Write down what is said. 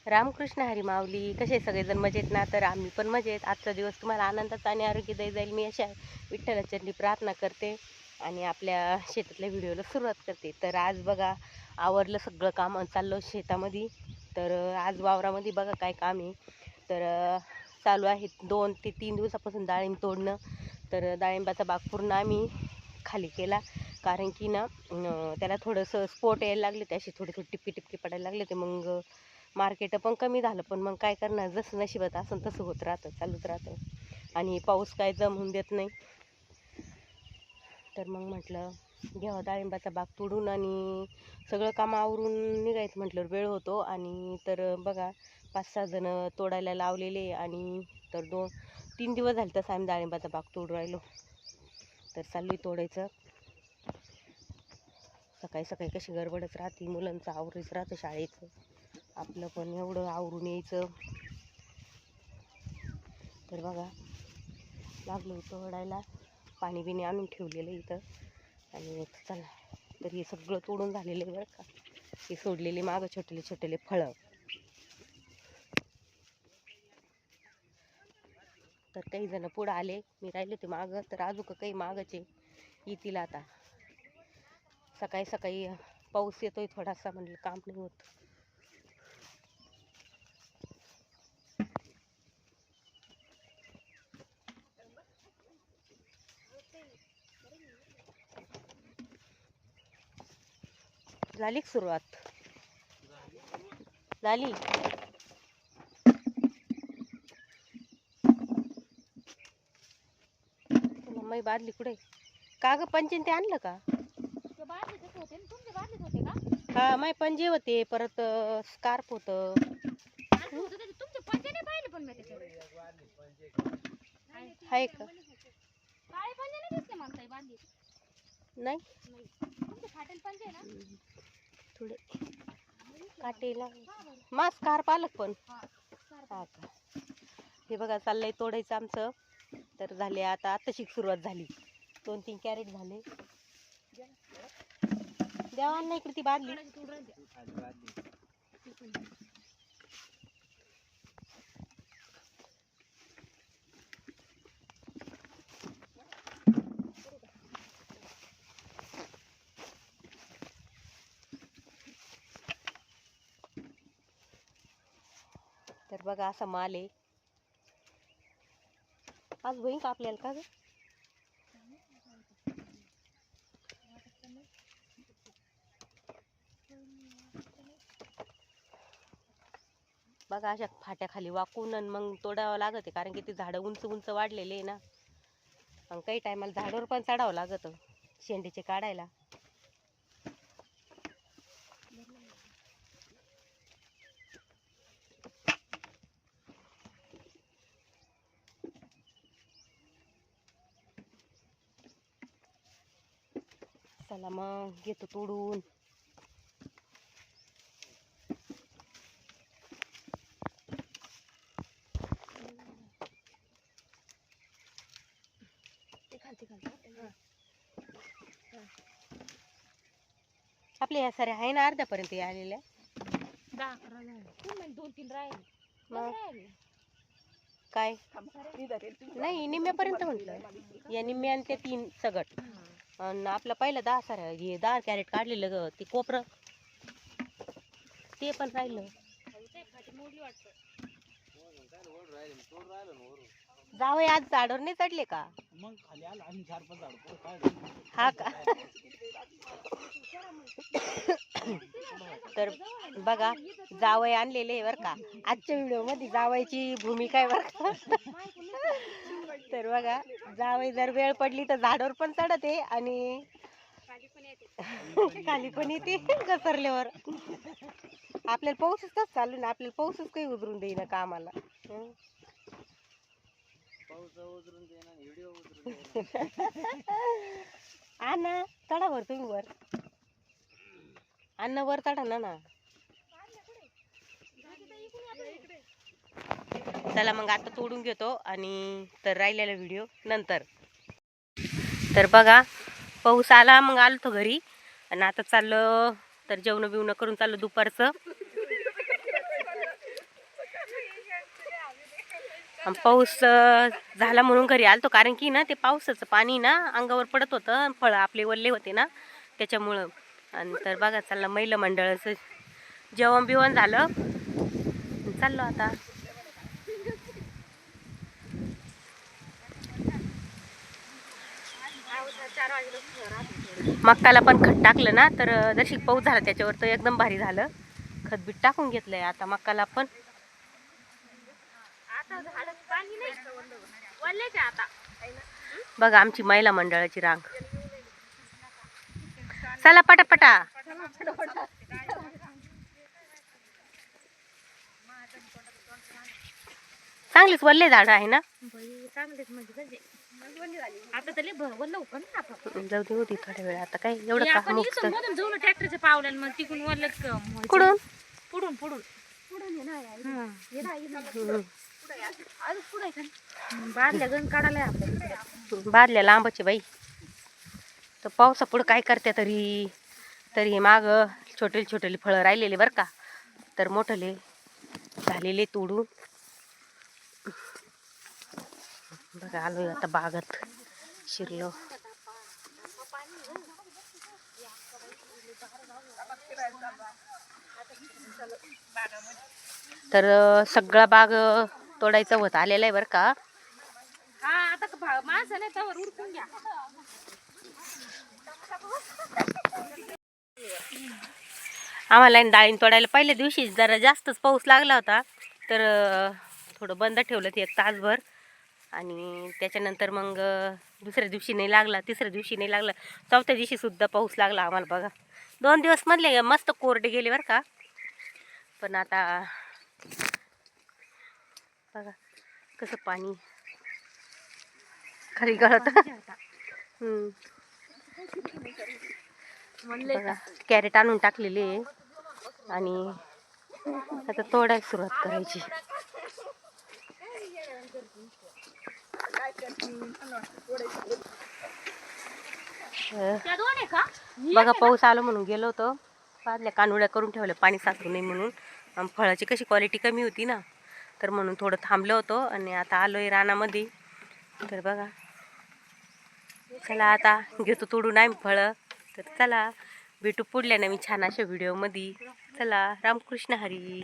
रामकृष्ण हरी माऊली. कसे सगळेजण मजेत ना? तर आम्ही पण मजेत. आजचा दिवस तुम्हाला आनंदाचा आणि आरोग्यदायी जाईल मी अशा विठ्ठलाचरणी प्रार्थना करते आणि आपल्या शेतातल्या व्हिडिओला सुरुवात करते. तर आज बघा आवरलं सगळं काम आणि चाललो शेतामध्ये. तर आज वावरामध्ये बघा काय काम आहे. तर चालू आहे 2 ते 3 दिवसापासून डाळिंब तोडणं. तर डाळिंबाचा बाग पूर्ण आम्ही खाली केला, कारण की ना त्याला थोडंसं स्पॉट यायला लागले, ते असे थोडे थोडे टिपके टिपके पडायला लागले. ते मग मार्केट पण कमी झालं, पण मग काय करणार, जसं नशिबात असं तसं होत राहतं, चालूच राहतं. आणि पाऊस काय जमून देत नाही. तर मग म्हटलं घ्यावा डाळिंबाचा बाग तोडून आणि सगळं काम आवरून निघायचं म्हटलं वेळ होतो. आणि तर बघा 5-6 जण तोडायला लावलेले. आणि तर 2-3 दिवस झाले तसं आम्ही डाळिंबाचा बाग तोडून राहिलो. तर चालू तोडायचं. सकाळी सकाळी कशी गडबडच राहते, मुलांचं आवरायच राहतं शाळेचं, आपलं पण एवढं आवरून यायचं. तर बघा लागलो तोडायला, पाणी बिणी आणून ठेवलेलं इथं. आणि चला, तर हे सगळं तोडून झालेलं आहे बरं का. हे सोडलेले मागं छोटेले छोटेले फळं. तर काही जण पुढं आले, मी राहिले ते मागं. तर अजून काही मागचे येतील आता. सकाळी सकाळी पाऊस येतोय थोडासा, म्हणजे काम नाही होत. झाली सुरुवात झाली. मै बादली कुठे का ग? पंचीन ते आणलं का? हा, माय पंजे होते, परत स्कार्फ होतं. आहे का? नाही थोडे काटेला मा स्कार्फ आलं पण. हा का? हे बघा चाललंय तोडायचं आमचं. तर झाले आता शिक सुरुवात झाली. 2-3 कॅरेट झाले. देवांना इकडे ती बादली. तर बघा असा माल आहे. आज होईन का आपल्याला का ग? बघा अशा फाट्या खाली वाकून आणि मग तोडावं लागत आहे, कारण की ते झाडं उंच उंच वाढलेले आहे ना. आणि काही टायमाला झाडावर पण चढावं लागत शेंडीचे काढायला. चला मग घेतो तोडून. आपल्या ह्या साऱ्या आहे ना अर्ध्यापर्यंत आलेल्या. 2-3 राहिले काय नाही, निम्म्यापर्यंत म्हटलं. या निम्म्या आणि त्या 3 सगट. आणि आपलं पहिलं 10 साऱ्या, हे 10 कॅरेट काढलेलं ग, ते कोपरं ते पण राहिलं. जावई आज झाडावर नाही चढले का? मग खाली आला आणि 4-5 झाड. हा का? तर बघा जावई आणलेले बर का. आजच्या व्हिडिओ मध्ये जावयाची भूमिका आहे बर का. तर बघा जावई जर वेळ पडली तर झाडावर पण चढते आणि खाली पण येते घसरल्यावर. आपल्याला पाऊसच तसं चालू ना, आपल्याला पाऊसच काही उतरून देईना कामाला. आणा चढा वर, तुम्ही वर अन्न वर चढा ना. चला मग आता तोडून घेतो आणि तर राहिलेला व्हिडिओ नंतर. तर बघा पाऊस आला, मग आलो तो घरी आणि आता चाललो तर जेवण बिवणं करून चाललो दुपारचं. आणि पाऊस झाला म्हणून घरी आलतो, कारण की ना ते पावसाचं पाणी ना अंगावर पडत होतं, फळं आपले वल्ले होते ना त्याच्यामुळं. आणि तर बघा चाललं महिला मंडळाचं जेवण बिवण झालं, चाललो आता. मक्काला पण खत टाकलं ना, तर जशी पाऊस झाला त्याच्यावर तर एकदम भारी झालं. खतबीट टाकून घेतलंय आता मक्काला पण. बघा आमची महिला मंडळाची रांग. चला पटापटा. चांगलीच वल्ले झाड आहे ना. आता तरी वल्ल होतं ना आपण. जाऊ दे होती थोड्या वेळ, आता काय एवढं का आपण इथून मधून जाऊ ना ट्रॅक्टरच्या पावल्यानं, मग तिकडून वल्लच कुठून पुढून पुढून बादल्या गण काढायला आपण. बादल्या लांबाचे बाई. तर पावसापुढं काय करते तरी तरी माग छोटे छोटेले फळं राहिलेले बरं का, तर मोठले झालेले तोडून. बघा आलोय आता बागात शिरलो. तर सगळा बाग तोडायचा होत आलेला आहे बरं का. हा आता माणसं नाही त्यावर उरकून घ्या. आम्हाला डाळिंब तोडायला पहिल्या दिवशी जरा जास्तच पाऊस लागला होता, तर थोडं बंद ठेवलं ते 1 तासभर. आणि त्याच्यानंतर मग दुसऱ्या दिवशी नाही लागला, तिसऱ्या दिवशी नाही लागला, चौथ्या दिवशी सुद्धा पाऊस लागला आम्हाला. बघा 2 दिवस मधले मस्त कोरडे गेले बरं का. पण आता बघा कसं पाणी खाली गळत. बघा कॅरेट आणून टाकलेले आणि आता तोडायला सुरुवात करायची. बघा पाऊस आलो म्हणून गेलो होतो, बादल्या कानुड्या करून ठेवल्या पाणी साचू नये म्हणून. फळाची कशी क्वालिटी कमी होती ना, तर म्हणून थोडं थांबलो होतो. आणि आता आलोय रानामध्ये. तर बघा चला आता घेतो तोडून आम्ही फळं. तर चला भेटू पुढल्या नवीन छान अशा व्हिडिओमध्ये. चला रामकृष्ण हरी.